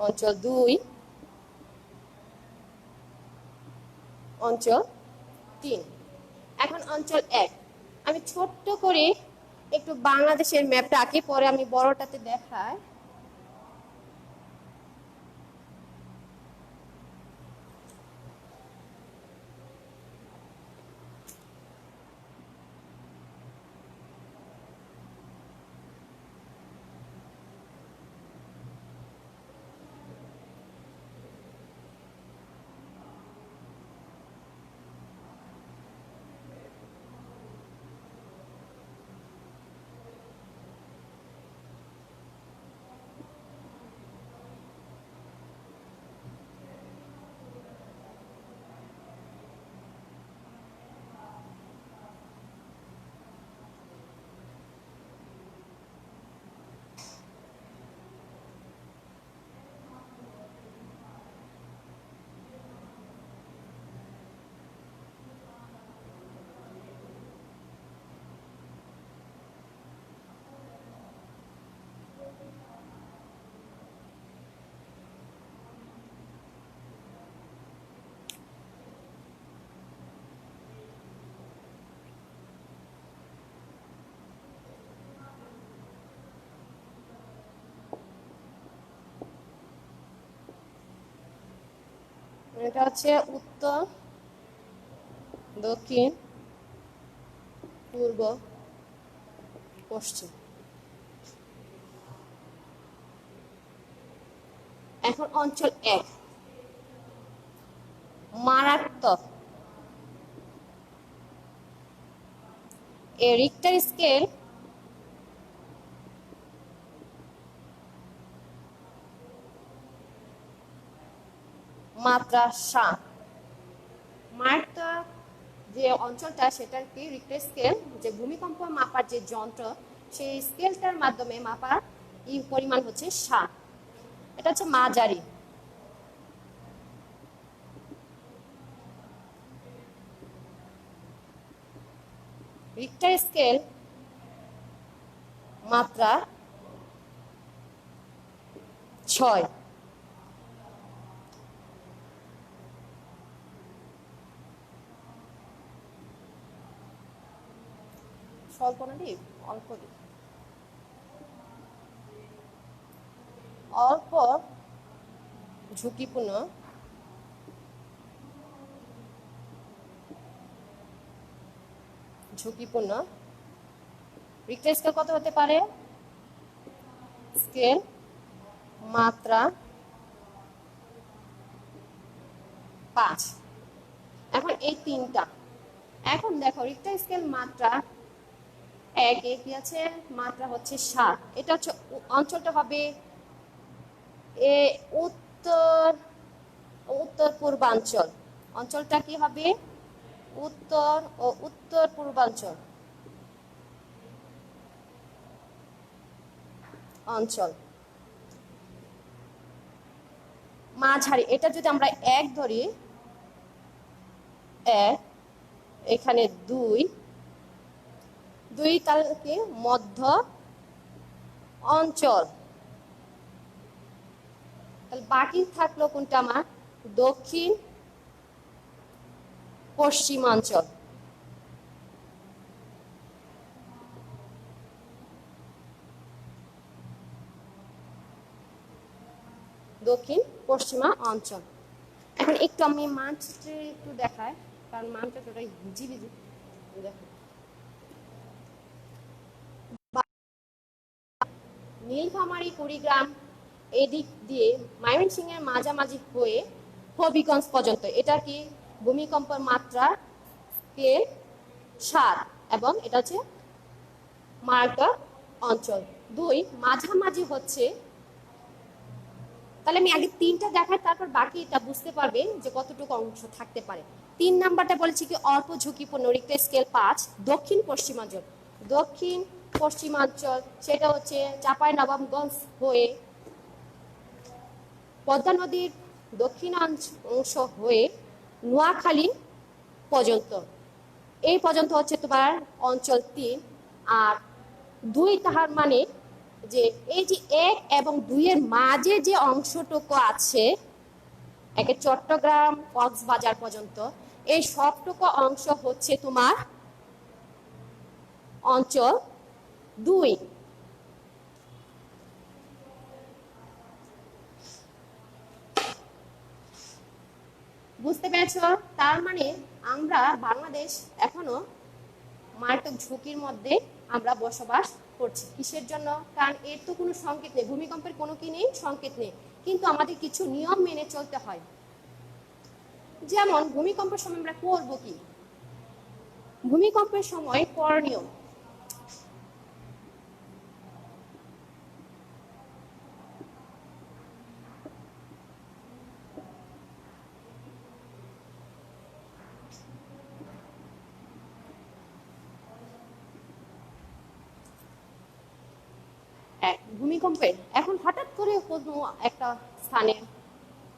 অঞ্চল 2, অঞ্চল 3। এখন অঞ্চল 1, আমি ছোট্ট করে একটু বাংলাদেশের ম্যাপটা আঁকি, পরে আমি বড়টাতে দেখাই। এটা হচ্ছে উত্তর, দক্ষিণ, পূর্ব, পশ্চিম। এখন অঞ্চল 1, মারাত্মক। এ রিক্টার স্কেল মাত্রা 7। মারাত্মক যে অঞ্চলটা সেটার কি রিক্টার স্কেল, যে ভূমিকম্প মাপার যে যন্ত্র সেই স্কেলটার মাধ্যমে মাপার পরিমাণ হচ্ছে 7। এটা হচ্ছে মাঝারি। রিক্টার স্কেল মাত্রা 6। স্বল্প না দিই, অল্প দিই, অল্প ঝুঁকিপূর্ণ রিক্টার স্কেল কত হতে পারে? স্কেল মাত্রা 5। এখন এই তিনটা, এখন দেখো রিক্টার স্কেল মাত্রা 1 এ কি আছে? মাত্রা হচ্ছে 7। এটা হচ্ছে অঞ্চলটা হবে এ উত্তর পূর্বাঞ্চল। অঞ্চলটা কি হবে? উত্তর ও উত্তর পূর্বাঞ্চল অঞ্চল। মাঝারি, এটা যদি আমরা 1 ধরি, 1, এখানে 2 তাহলে মধ্য অঞ্চল। তাহলে বাকি থাকলো কোনটা আমার? দক্ষিণ পশ্চিমাঞ্চল। দক্ষিণ পশ্চিমা অঞ্চল। এখন একটু আমি মানচিত্রে একটু দেখাই, কারণ মানচিত্রটা হিজিবিজি। দেখো নীলফামারী, কুড়িগ্রাম এদিক দিয়ে ময়মনসিংহের মাঝামাঝি হয়ে হবিগঞ্জ পর্যন্ত এটা কি ভূমিকম্পের মাত্রা কে 7, এবং এটা হচ্ছে মারাত্মক অঞ্চল। 2 মাঝামাঝি হচ্ছে। তাহলে আমি আগে 3টা দেখাই, তারপর বাকি এটা বুঝতে পারবে যে কতটুকু অংশ থাকতে পারে। 3 নাম্বারটা বলেছি কি অল্প ঝুঁকিপূর্ণ রিক্টার স্কেল 5, দক্ষিণ পশ্চিমাঞ্চল। দক্ষিণ পশ্চিমাঞ্চল সেটা হচ্ছে চাঁপাইনবাবগঞ্জ হয়ে পদ্মা নদীর দক্ষিণাংশ হয়ে নোয়াখালী পর্যন্ত। এই পর্যন্ত হচ্ছে তোমার অঞ্চল 3। আর 2 তাহার মানে যে এই যে 1 এবং 2 এর মাঝে যে অংশটুকু আছে, একে চট্টগ্রাম কক্সবাজার পর্যন্ত, এই সবটুকু অংশ হচ্ছে তোমার অঞ্চল 2। বুঝতে পেরেছো? তার মানে আমরা বাংলাদেশ এখনো মারাত্মক ঝুঁকির মধ্যে আমরা বসবাস করছি। কিসের জন্য? কারণ এর তো কোনো সংকেত নেই, ভূমিকম্পের কোনো কি নেই, সংকেত নেই, কিন্তু আমাদের কিছু নিয়ম মেনে চলতে হয়। যেমন ভূমিকম্পের সময় আমরা করবো কি? ভূমিকম্পের সময় করণীয়, ভূমিকম্পে এখন হঠাৎ করে কোনো একটা স্থানে,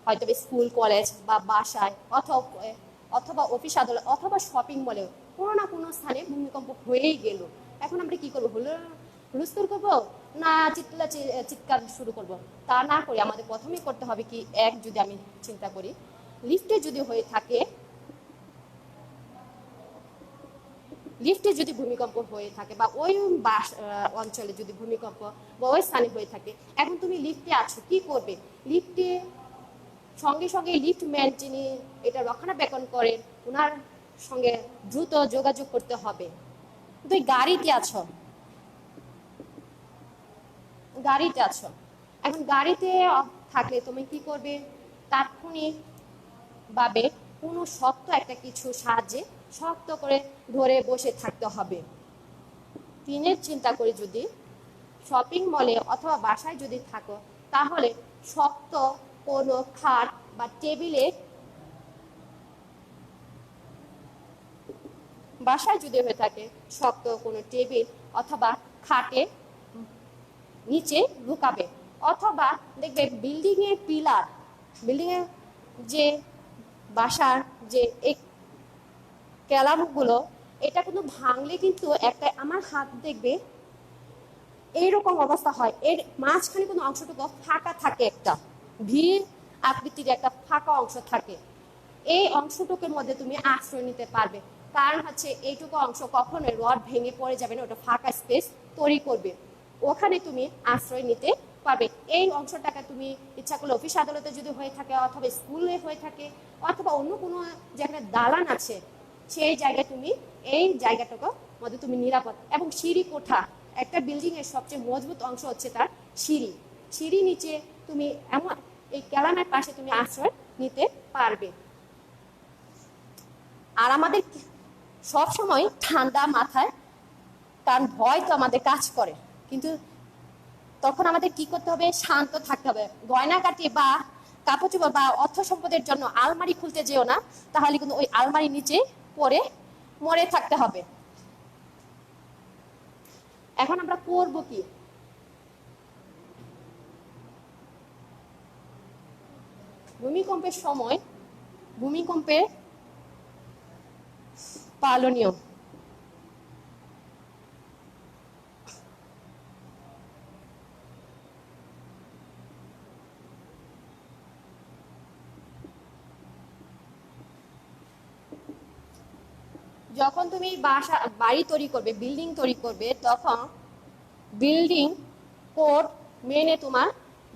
হয়তো স্কুল কলেজ বা বাসায় অথবা অফিস আদালত অথবা শপিং মলে কোনো না কোনো স্থানে ভূমিকম্প হয়েই গেল। এখন আমরা কি করবো? হুলস্থুল করবো না চিৎকার শুরু করব? তা না করে আমাদের প্রথমেই করতে হবে কি, যদি আমি চিন্তা করি লিফটে যদি হয়ে থাকে, লিফটে যদি ভূমিকম্প হয়ে থাকে বা ওই অঞ্চলে যদি ভূমিকম্প বা ওই স্থানে হয়ে থাকে, এখন তুমি লিফটে আছো, কি করবে? লিফটে সঙ্গে সঙ্গে লিফটম্যান যিনি এটা রক্ষণাবেক্ষণ করেন ওনার সঙ্গে দ্রুত যোগাযোগ করতে হবে। তুই গাড়িতে আছো, এখন গাড়িতে থাকলে তুমি কি করবে, তাৎক্ষণিক ভাবে কোনো শক্ত একটা কিছু সাহায্যে শক্ত করে ধরে বসে থাকতে হবে। দিনের চিন্তা করে যদি শপিং মলে অথবা বাসায় যদি থাকো তাহলে শক্ত কোনো খাট বা টেবিলে, বাসায় যদি হয়ে থাকে শক্ত কোনো টেবিল অথবা খাটে নিচে লুকাবে, অথবা দেখবে বিল্ডিং এর পিলার, বিল্ডিং এর যে বাসার যে ক্যালামগুলো এটা কিন্তু ভাঙলে কিন্তু একটা আমার হাত দেখবে এইরকম অবস্থা হয়, এর মাঝখানে কোনো অংশটুকু ফাঁকা থাকে, একটা ভি আকৃতির একটা ফাঁকা অংশ থাকে, এই অংশটুকুর মধ্যে তুমি আশ্রয় নিতে পারবে। কারণ হচ্ছে এইটুকু অংশ কখনোই রড ভেঙে পড়ে যাবে না, ওটা ফাঁকা স্পেস তৈরি করবে, ওখানে তুমি আশ্রয় নিতে পারবে। এই অংশটাকে তুমি ইচ্ছা করলে অফিস আদালতে যদি হয়ে থাকে অথবা স্কুলে হয়ে থাকে অথবা অন্য কোনো যেখানে দালান আছে সেই জায়গায় তুমি এই জায়গাটাকে মধ্যে তুমি নিরাপদ। এবং সিঁড়ি কোঠা, একটা বিল্ডিং এর সবচেয়ে মজবুত অংশ হচ্ছে তার সিঁড়ি, সিঁড়ি নিচে তুমি এমন এই ক্যালামের পাশে তুমি আশ্রয় নিতে পারবে। আর আমাদের সব সময় ঠান্ডা মাথায়, কারণ ভয় তো আমাদের কাজ করে, কিন্তু তখন আমাদের কি করতে হবে, শান্ত থাকতে হবে। গয়নাকাটি বা কাপড় চোপড় বা অর্থ সম্পদের জন্য আলমারি খুলতে যেও না, তাহলে কিন্তু ওই আলমারির নিচে পড়ে মরে থাকতে হবে। এখন আমরা করব কি, ভূমিকম্পের সময় ভূমিকম্পের পালনীয়, যখন তুমি বাড়ি তৈরি করবে, বিল্ডিং তৈরি করবে, তখন বিল্ডিং কোড মেনে তোমার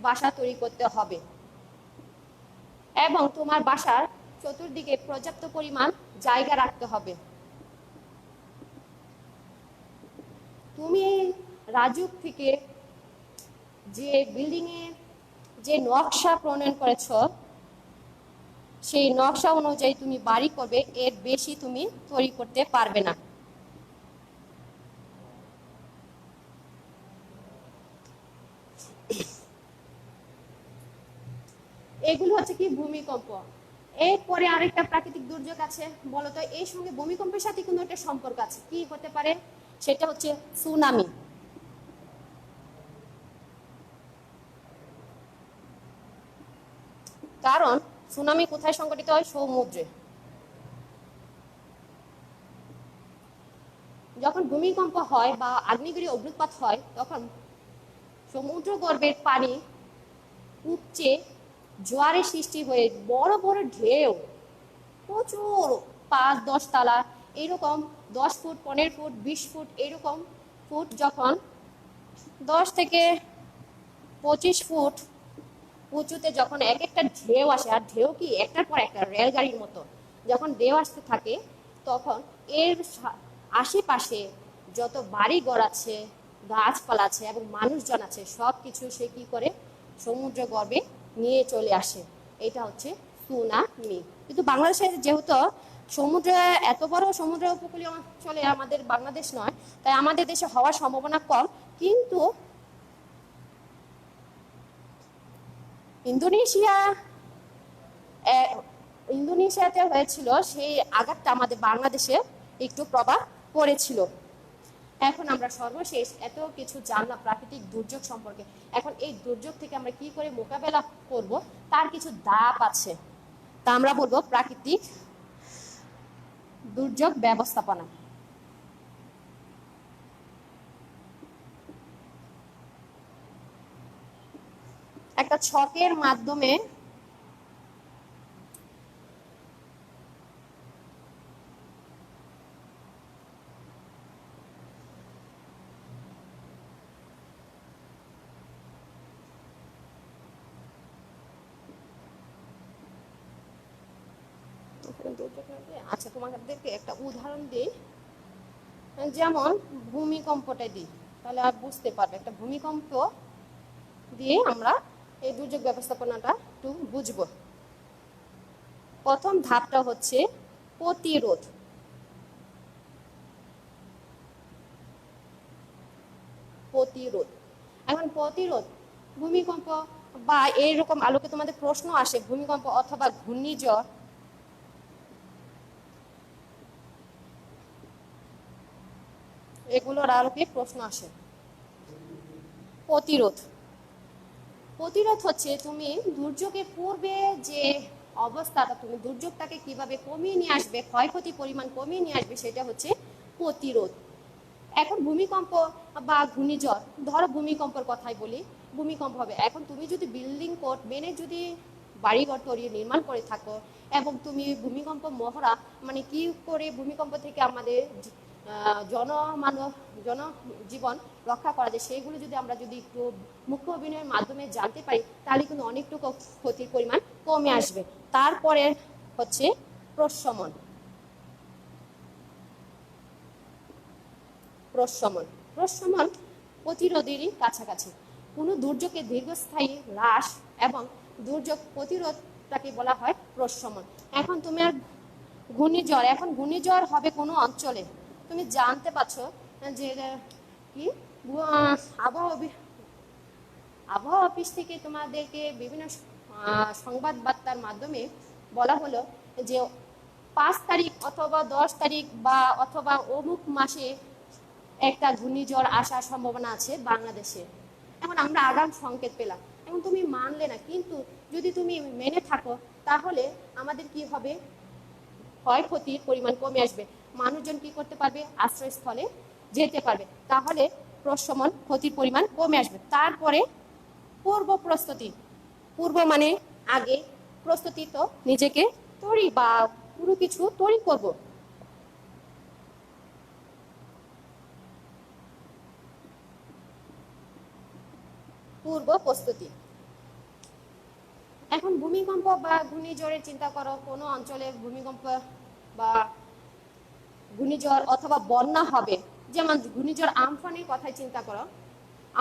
বাসা তৈরি করতে হবে এবং তোমার বাসার চতুর্দিকে পর্যাপ্ত পরিমাণ জায়গা রাখতে হবে। তুমি রাজুক থেকে যে বিল্ডিং এর যে নকশা প্রণয়ন করেছ সেই নকশা অনুযায়ী তুমি বাড়ি করবে, এর বেশি তুমি তৈরি করতে পারবে না। এগুলো হচ্ছে কি ভূমিকম্প। এরপরে আরেকটা প্রাকৃতিক দুর্যোগ আছে, বলতো এর সঙ্গে ভূমিকম্পের সাথে কিন্তু একটা সম্পর্ক আছে, কি হতে পারে, সেটা হচ্ছে সুনামি। কারণ সুনামি কোথায় সংঘটিত হয়, সমুদ্রে। যখন ভূমিকম্প হয় বা আগ্নেয়গিরি অগ্নুৎপাত হয় তখন সমুদ্র গর্ভের পানি উপচে জোয়ারের সৃষ্টি হয়ে বড় বড় ঢেউ, প্রচুর 5-10 তালা এরকম, 10 ফুট 15 ফুট 20 ফুট এরকম ফুট, যখন 10 থেকে 25 ফুট উঁচুতে যখন এক একটা ঢেউ আসে, আর ঢেউ কি একটার পর একটা রেলগাড়ির মতো যখন ঢেউ আসতে থাকে, তখন এর আশেপাশে যত বাড়ি ঘর আছে, গাছপালা আছে এবং মানুষজন আছে সব কিছু সে কি করে সমুদ্র গর্ভে নিয়ে চলে আসে, এটা হচ্ছে সুনামি। কিন্তু বাংলাদেশে যেহেতু সমুদ্র এত বড় সমুদ্র উপকূলীয় অঞ্চলে আমাদের বাংলাদেশ নয়, তাই আমাদের দেশে হওয়ার সম্ভাবনা কম। কিন্তু ইন্দোনেশিয়াতে হয়েছিল, সেই আঘাতটা আমাদের বাংলাদেশে একটু প্রভাব পড়েছিল। এখন আমরা সর্বশেষ এত কিছু জানলাম প্রাকৃতিক দুর্যোগ সম্পর্কে, এখন এই দুর্যোগ থেকে আমরা কি করে মোকাবেলা করব তার কিছু ধাপ আছে, তা আমরা বলবো প্রাকৃতিক দুর্যোগ ব্যবস্থাপনা। একটা ছকের মাধ্যমে দুর্যোগ আচ্ছা, তোমাদেরকে একটা উদাহরণ দিই, যেমন ভূমিকম্পটা দিই, তাহলে আর বুঝতে পারবে। একটা ভূমিকম্প দিয়ে আমরা এই দুর্যোগ ব্যবস্থাপনাটা একটু বুঝবো। প্রথম ধাপটা হচ্ছে প্রতিরোধ। প্রতিরোধ এখন প্রতিরোধ ভূমিকম্প বা এইরকম আলোকে তোমাদের প্রশ্ন আসে, ভূমিকম্প অথবা ঘূর্ণিঝড় এগুলোর আলোকে প্রশ্ন আসে। প্রতিরোধ প্রতিরোধ হচ্ছে তুমি দুর্যোগের পূর্বে যে অবস্থাটা, তুমি দুর্যোগটাকে কিভাবে কমিয়ে নিয়ে আসবে, ক্ষয়ক্ষতি পরিমাণ কমিয়ে নিয়ে আসবে, সেটা হচ্ছে প্রতিরোধ। এখন ভূমিকম্প বা ঘূর্ণিঝড়, ধরো ভূমিকম্পের কথাই বলি, ভূমিকম্প হবে। এখন তুমি যদি বিল্ডিং কোড মেনে যদি বাড়িঘর তৈরি নির্মাণ করে থাকো এবং তুমি ভূমিকম্প মহড়া মানে কি করে ভূমিকম্প থেকে আমাদের জনজীবন রক্ষা করা যায়, সেইগুলো যদি আমরা যদি একটু মুখ্য অভিনয়ের মাধ্যমে জানতে পারি, তাহলে কিন্তু অনেকটুকু ক্ষতির পরিমাণ কমে আসবে। তারপরে হচ্ছে প্রশমন। প্রশমন প্রতিরোধেরই কাছাকাছি। কোনো দুর্যোগের দীর্ঘস্থায়ী হ্রাস এবং দুর্যোগ প্রতিরোধটাকে বলা হয় প্রশমন। এখন তুমি আর ঘূর্ণিঝড়, এখন ঘূর্ণিঝড় হবে কোনো অঞ্চলে, তুমি জানতে পারছো যে কি আবহাওয়া অফিস থেকে তোমাদেরকে বিভিন্ন সংবাদ বার্তার মাধ্যমে বলা হলো যে 5 তারিখ অথবা 10 তারিখ বা অথবা অমুক মাসে একটা ঘূর্ণিঝড় আসার সম্ভাবনা আছে বাংলাদেশে। এখন আমরা আগাম সংকেত পেলাম, এখন তুমি মানলে না, কিন্তু যদি তুমি মেনে থাকো তাহলে আমাদের কি হবে, ক্ষয়ক্ষতির পরিমাণ কমে আসবে, মানুষজন কি করতে পারবে, আশ্রয়স্থলে যেতে পারবে, তাহলে প্রশমন ক্ষতির পরিমাণ কমে আসবে। তারপরে পূর্ব প্রস্তুতি। পূর্ব মানে আগে, প্রস্তুতি তো নিজেকে তৈরি বা পুরো কিছু তৈরি করব। পূর্ব প্রস্তুতি। এখন ভূমিকম্প বা ঘূর্ণিঝড়ের চিন্তা করো, কোনো অঞ্চলে ভূমিকম্প বা ঘূর্ণিঝড় অথবা বন্যা হবে, যেমন ঘূর্ণিঝড় আমফানের কথাই চিন্তা করো।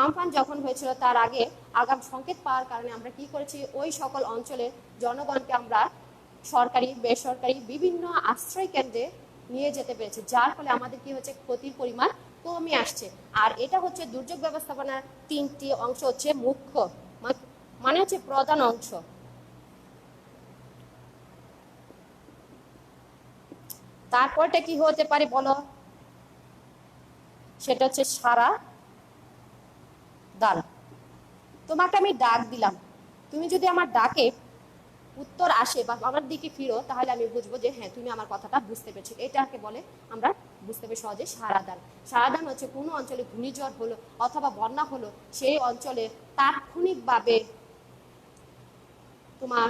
আমফান যখন হয়েছিল তার আগে আগাম সংকেত পাওয়ার কারণে আমরা কি করেছি, ওই সকল অঞ্চলের জনগণকে আমরা সরকারি বেসরকারি বিভিন্ন আশ্রয় কেন্দ্রে নিয়ে যেতে পেরেছি, যার ফলে আমাদের কি হচ্ছে, ক্ষতির পরিমাণ কমে আসছে। আর এটা হচ্ছে দুর্যোগ ব্যবস্থাপনার 3টি অংশ হচ্ছে মুখ্য, মানে হচ্ছে প্রধান অংশ। তারপরটা কি হতে পারে বলো, সেটা হচ্ছে সারা দান। তোমাকে আমি ডাক দিলাম, তুমি যদি আমার ডাকে উত্তর আসে বা আমার দিকে ফিরো, তাহলে আমি বুঝবো যে হ্যাঁ তুমি আমার কথাটা বুঝতে পেরেছো। এটাকে বলে আমরা বুঝতে পারি সহজে সারাদান। সারাদান হচ্ছে কোনো অঞ্চলে ঘূর্ণিঝড় হলো অথবা বন্যা হলো, সেই অঞ্চলে তাৎক্ষণিকভাবে তোমার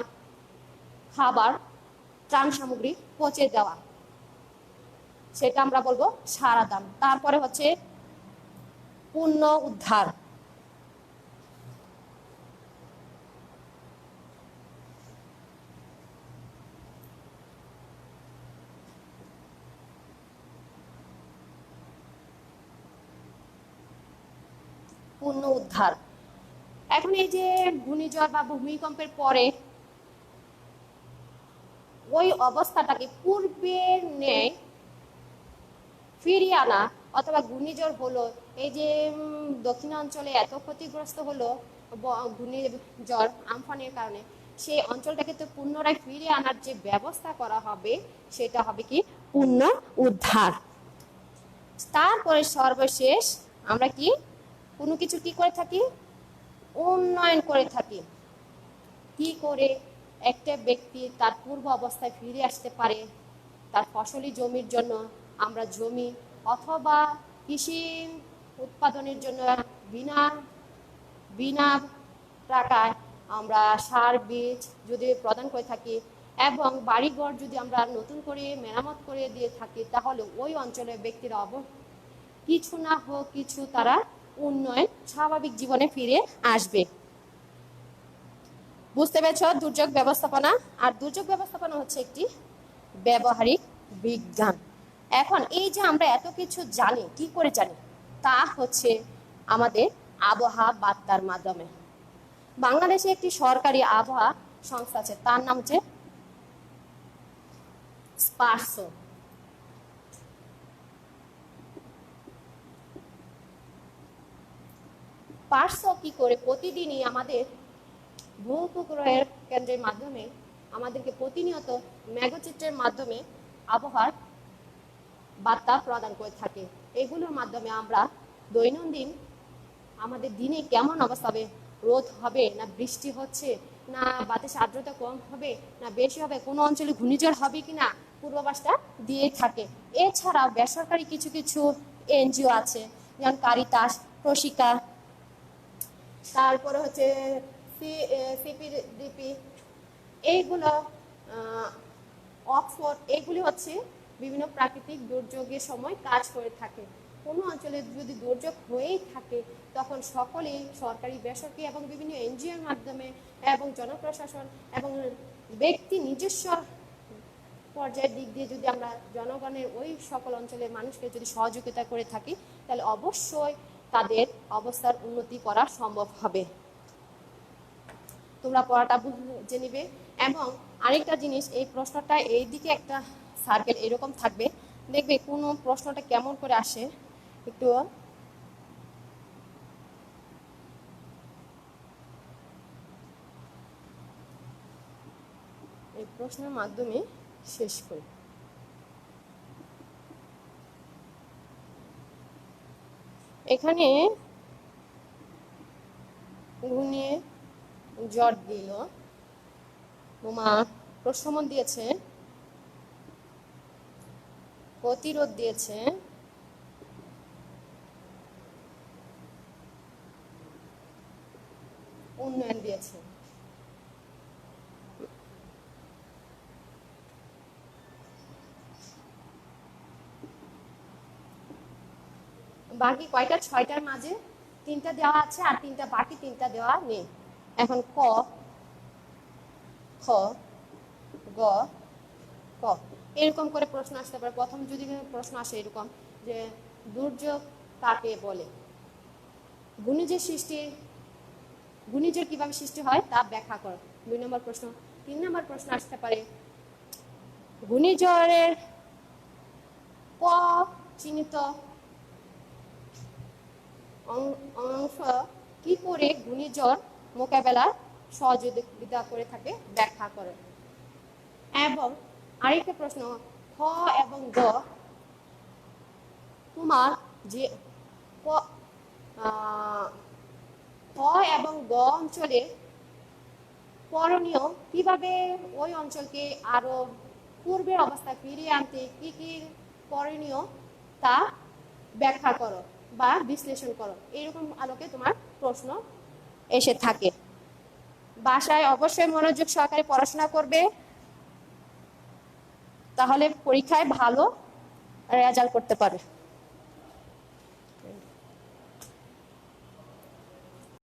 খাবার, ত্রাণ সামগ্রী পৌঁছে দেওয়া, সেটা আমরা বলবো সারাদান। তারপরে হচ্ছে পুণ্য উদ্ধার। পুণ্য উদ্ধার। এখন এই যে ঘূর্ণিঝড় বা ভূমিকম্পের পরে ওই অবস্থাটাকে পূর্বের ন্যায় ফিরিয়ে আনা, অথবা ঘূর্ণিঝড় হলো, এই যে দক্ষিণাঞ্চলে এত ক্ষতিগ্রস্ত হলো ঘূর্ণিঝড় আমফানের কারণে, সেই অঞ্চলটাকে তো পুনরায় ফিরিয়ে আনার যে ব্যবস্থা করা হবে, সেটা হবে কি, পুণ্য উদ্ধার। তারপরে সর্বশেষ আমরা কি কোনো কিছু কি করে থাকি, উন্নয়ন করে থাকি। কি করে একটা ব্যক্তি তার পূর্ব অবস্থায় ফিরে আসতে পারে, তার ফসলি জমির জন্য আমরা জমি অথবা কৃষি উৎপাদনের জন্য বিনা বিনা টাকায় আমরা সার বীজ যদি প্রদান করে থাকি এবং বাড়িঘর যদি আমরা নতুন করে মেরামত করে দিয়ে থাকি, তাহলে ওই অঞ্চলের ব্যক্তিরা কিছু না হোক কিছু তারা উন্নয়ন স্বাভাবিক জীবনে ফিরে আসবে। বুঝতে পেরেছ দুর্যোগ ব্যবস্থাপনা? আর দুর্যোগ ব্যবস্থাপনা হচ্ছে একটি ব্যবহারিক বিজ্ঞান। এখন এই যে আমরা এত কিছু জানি, কি করে জানি? তা হচ্ছে আমাদের আবহাওয়া বার্তার মাধ্যমে। বাংলাদেশে একটি সরকারি আবহাওয়া সংস্থা আছে, তার নাম হচ্ছে স্পারসো। স্পারসো কি করে প্রতিদিনই আমাদের ভূ-উপগ্রহের কেন্দ্রের মাধ্যমে আমাদেরকে প্রতিনিয়ত মেঘচিত্রের মাধ্যমে আবহাওয়ার বার্তা প্রদান করে থাকে। এগুলোর মাধ্যমে আমরা দৈনন্দিন আমাদের দিনে কেমন অবস্থা হবে, রোদ হবে না বৃষ্টি হচ্ছে, না বাতাসে আর্দ্রতা কম হবে না বেশি হবে, কোনো অঞ্চলে ঘূর্ণিঝড় হবে কিনা, পূর্বাভাসটা দিয়ে থাকে। এছাড়াও বেসরকারি কিছু কিছু এনজিও আছে, যেমন কারিতাস, প্রশিকা, তারপরে হচ্ছে সিপিডিপি, এইগুলো অক্সফোর্ড, এগুলি হচ্ছে বিভিন্ন প্রাকৃতিক দুর্যোগের সময় কাজ করে থাকে। কোনো অঞ্চলে যদি দুর্যোগ হয়েই থাকে তখন সকলেই সরকারি, বেসরকারি এবং বিভিন্ন এনজিওর মাধ্যমে এবং জনপ্রশাসন এবং ব্যক্তি নিজস্ব পর্যায়ের দিক দিয়ে যদি আমরা জনগণের ওই সকল অঞ্চলের মানুষকে যদি সহযোগিতা করে থাকি, তাহলে অবশ্যই তাদের অবস্থার উন্নতি করা সম্ভব হবে। তোমরা পড়াটা বুঝে নিবে। এবং আরেকটা জিনিস, এই প্রশ্নটা এই দিকে একটা সার্কেল এরকম থাকবে, দেখবে কোন প্রশ্নটা কেমন করে আসে। একটু এই প্রশ্নের মাধ্যমে শেষ করি। এখানে ঘূর্ণিঝড় দিল, তোমার প্রশমন দিয়েছে, প্রতিরোধ দিয়েছে, উন্নয়ন দিয়েছে। বাকি কয়টা? 6টার মাঝে 3টা দেওয়া আছে আর বাকি 3টা দেওয়া নেই। এখন ক, খ, গ, ক এরকম করে প্রশ্ন আসতে পারে। প্রথম যদি প্রশ্ন আসে এরকম যে দুর্যোগ কাকে বলে, ঘূর্ণিঝড় কিভাবে সৃষ্টি হয় তা ব্যাখ্যা করো, 2 নম্বর প্রশ্ন। 3 নম্বর প্রশ্ন আসতে পারে ঘূর্ণিঝড়ের ক চিহ্নিত অংশ কি করে ঘূর্ণিঝড় মোকাবেলার সহযোগিতা করে থাকে ব্যাখ্যা করে। এবং আরেকটা প্রশ্ন, খ এবং গ, তোমার যে খ এবং গ অঞ্চলে করণীয়, কিভাবে ওই অঞ্চলকে আরো পূর্বের অবস্থায় ফিরিয়ে আনতে কি কি করণীয় তা ব্যাখ্যা করো বা বিশ্লেষণ করো। এরকম আলোকে তোমার প্রশ্ন এসে থাকে। বাসায় অবশ্যই মনোযোগ সহকারে পড়াশোনা করবে, তাহলে পরীক্ষায় ভালো রেজাল্ট করতে পারবে।